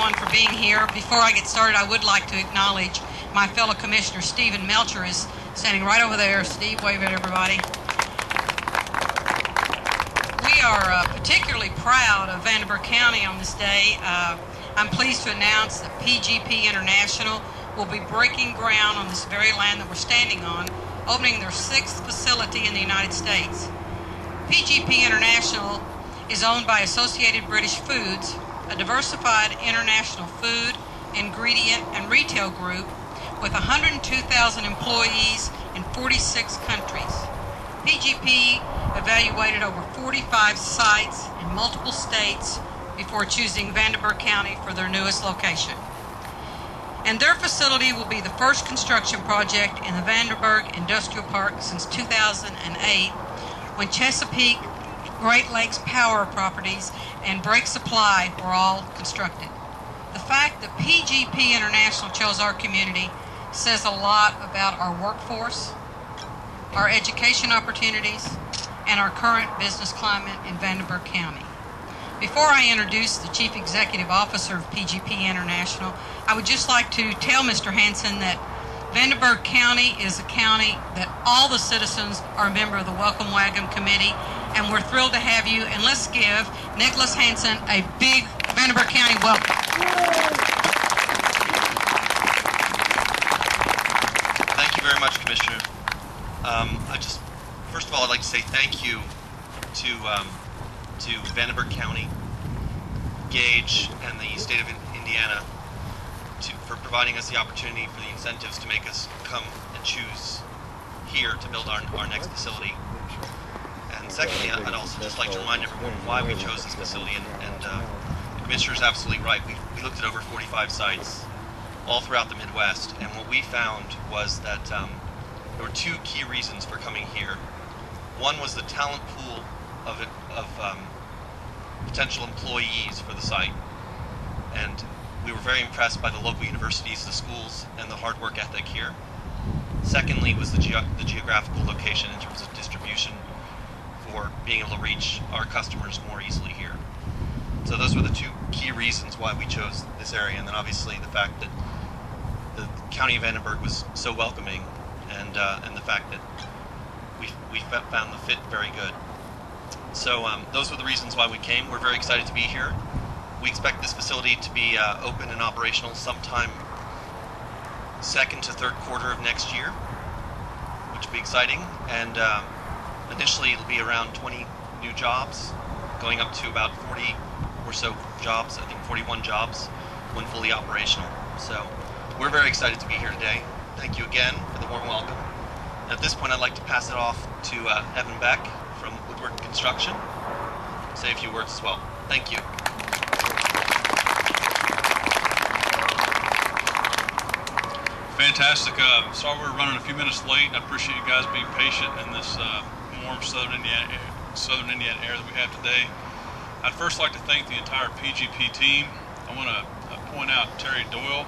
everyone for being here. Before I get started, I would like to acknowledge my fellow commissioner, Stephen Melcher, is standing right over there. Steve, wave at everybody. We are particularly proud of Vanderburgh County on this day. I'm pleased to announce that PGP International will be breaking ground on this very land that we're standing on, opening their 6th facility in the United States. PGP International is owned by Associated British Foods, a diversified international food, ingredient, and retail group with 102,000 employees in 46 countries. PGP evaluated over 45 sites in multiple states before choosing Vanderburgh County for their newest location. And their facility will be the first construction project in the Vanderburgh Industrial Park since 2008, when Chesapeake, Great Lakes Power Properties, and Brake Supply were all constructed. The fact that PGP International chose our community says a lot about our workforce, our education opportunities, and our current business climate in Vanderburgh County. Before I introduce the Chief Executive Officer of PGP International, I would just like to tell Mr. Hansen that Vanderburgh County is a county that all the citizens are a member of the Welcome Wagon Committee, and we're thrilled to have you. And let's give Nicholas Hansen a big Vanderburgh County welcome. Thank you very much, Commissioner. First of all, I'd like to say thank you to Vanderburgh County, Gage, and the state of Indiana for providing us the opportunity for the incentives to make us come and choose here to build our next facility. And secondly, I'd also just like to remind everyone why we chose this facility, and the Commissioner is absolutely right. We looked at over 45 sites all throughout the Midwest, and what we found was that there were 2 key reasons for coming here. One was the talent pool of potential employees for the site, and we were very impressed by the local universities, the schools, and the hard work ethic here. Secondly was the geographical location in terms of distribution for being able to reach our customers more easily here. So those were the 2 key reasons why we chose this area, and then obviously the fact that the County of Vanderburgh was so welcoming, and the fact that we found the fit very good. So those were the reasons why we came. We're very excited to be here. We expect this facility to be open and operational sometime 2nd to 3rd quarter of next year, which will be exciting. And initially it'll be around 20 new jobs, going up to about 40 or so jobs, I think 41 jobs, when fully operational. So we're very excited to be here today. Thank you again for the warm welcome. And at this point, I'd like to pass it off to Evan Beck from Woodward Construction. Say a few words as well. Thank you. Fantastic. Sorry we're running a few minutes late. I appreciate you guys being patient in this warm southern Indiana air that we have today. I'd first like to thank the entire PGP team. I want to point out Terry Doyle,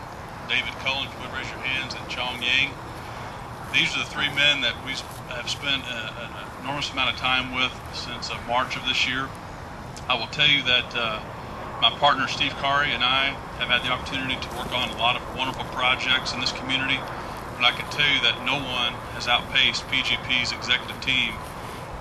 David Cullen, if you would raise your hands, and Chong Yang. These are the 3 men that we have spent an enormous amount of time with since March of this year. I will tell you that my partner Steve Kari and I have had the opportunity to work on a lot of wonderful projects in this community, but I can tell you that no one has outpaced PGP's executive team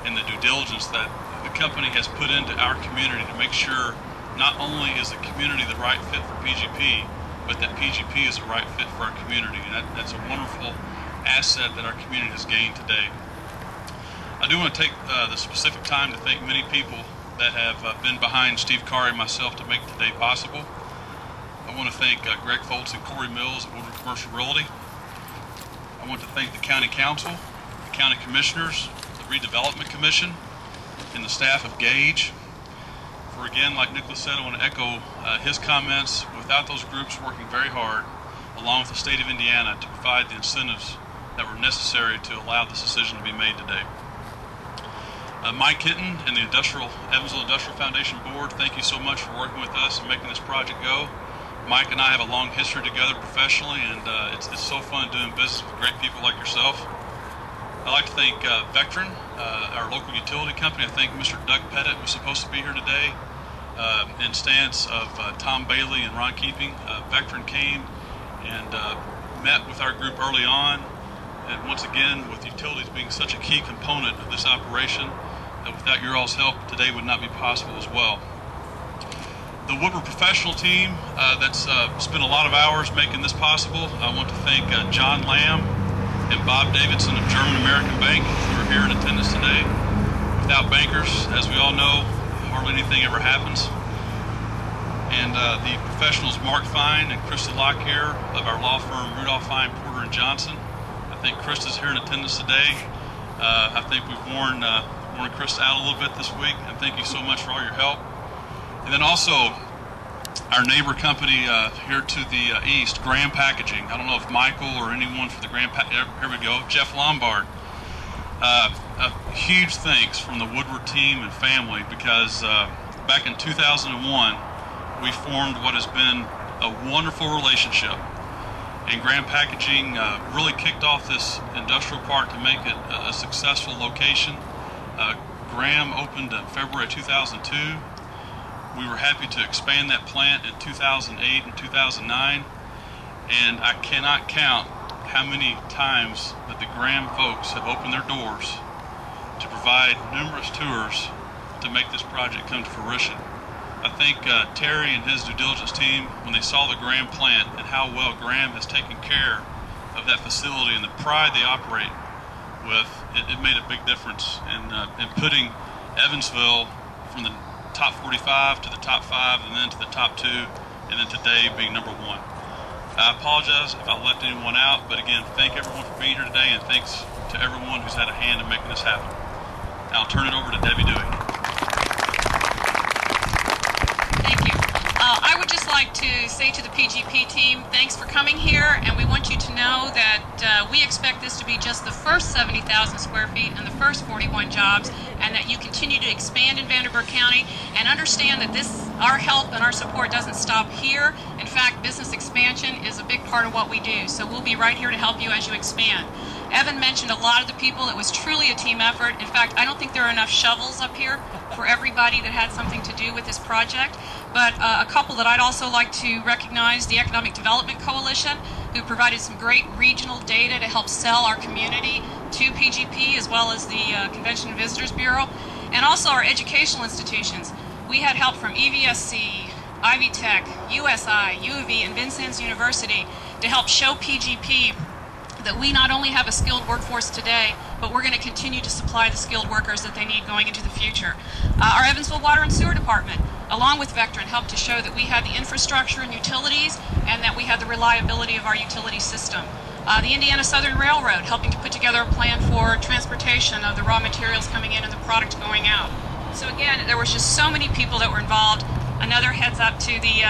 in the due diligence that the company has put into our community to make sure not only is the community the right fit for PGP, but that PGP is the right fit for our community. And that's a wonderful asset that our community has gained today. I do want to take the specific time to thank many people that have been behind Steve Kari and myself to make today possible. I want to thank Greg Foltz and Corey Mills at Woodward Commercial Realty. I want to thank the County Council, the County Commissioners, the Redevelopment Commission, and the staff of Gage. For again, like Nicholas said, I want to echo his comments. Without those groups working very hard, along with the state of Indiana, to provide the incentives that were necessary to allow this decision to be made today. Mike Hinton and the Evansville Industrial Foundation Board, thank you so much for working with us and making this project go. Mike and I have a long history together professionally, and it's so fun doing business with great people like yourself. I'd like to thank Vectren, our local utility company. I think Mr. Doug Pettit was supposed to be here today. in stance of Tom Bailey and Ron Keeping. Vectren came and met with our group early on, and once again, with utilities being such a key component of this operation, that without your all's help, today would not be possible as well. The Woodward professional team that's spent a lot of hours making this possible. I want to thank John Lamb and Bob Davidson of German American Bank, who are here in attendance today. Without bankers, as we all know, hardly anything ever happens. And the professionals Mark Fine and Krista Lockyer of our law firm Rudolph Fine, Porter & Johnson. I think Krista's here in attendance today. I think we've worn Krista out a little bit this week, and thank you so much for all your help. And then also our neighbor company here to the east, Graham Packaging. I don't know if Michael or anyone for the Graham here we go, Jeff Lombard. A huge thanks from the Woodward team and family, because back in 2001 we formed what has been a wonderful relationship. And Graham Packaging really kicked off this industrial park to make it a successful location. Graham opened in February 2002. We were happy to expand that plant in 2008 and 2009. And I cannot count how many times that the Graham folks have opened their doors to provide numerous tours to make this project come to fruition. I think Terry and his due diligence team, when they saw the Graham plant and how well Graham has taken care of that facility and the pride they operate with, it made a big difference in putting Evansville from the top 45 to the top 5 and then to the top 2, and then today being number 1. I apologize if I left anyone out, but again, thank everyone for being here today, and thanks to everyone who's had a hand in making this happen. Now I'll turn it over to Debbie Dewey. Thank you. I would just like to say to the PGP team, thanks for coming here, and we want you to know that we expect this to be just the first 70,000 square feet and the first 41 jobs, and that you continue to expand in Vanderburgh County, and understand that our help and our support doesn't stop here. In fact, business expansion is a big part of what we do, so we'll be right here to help you as you expand. Evan mentioned a lot of the people. It was truly a team effort. In fact, I don't think there are enough shovels up here for everybody that had something to do with this project. But a couple that I'd also like to recognize, the Economic Development Coalition, who provided some great regional data to help sell our community to PGP, as well as the Convention and Visitors Bureau, and also our educational institutions. We had help from EVSC, Ivy Tech, USI, U of E, and Vincennes University to help show PGP that we not only have a skilled workforce today, but we're going to continue to supply the skilled workers that they need going into the future. Our Evansville Water and Sewer Department, along with Vectren, helped to show that we had the infrastructure and utilities, and that we had the reliability of our utility system. The Indiana Southern Railroad, helping to put together a plan for transportation of the raw materials coming in and the product going out. So again, there was just so many people that were involved. Another heads up to the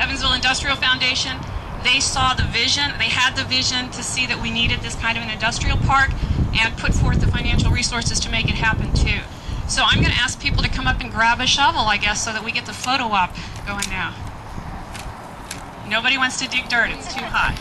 Evansville Industrial Foundation. They saw the vision, they had the vision to see that we needed this kind of an industrial park, and put forth the financial resources to make it happen too. So I'm going to ask people to come up and grab a shovel, I guess, so that we get the photo op going now. Nobody wants to dig dirt, it's too hot.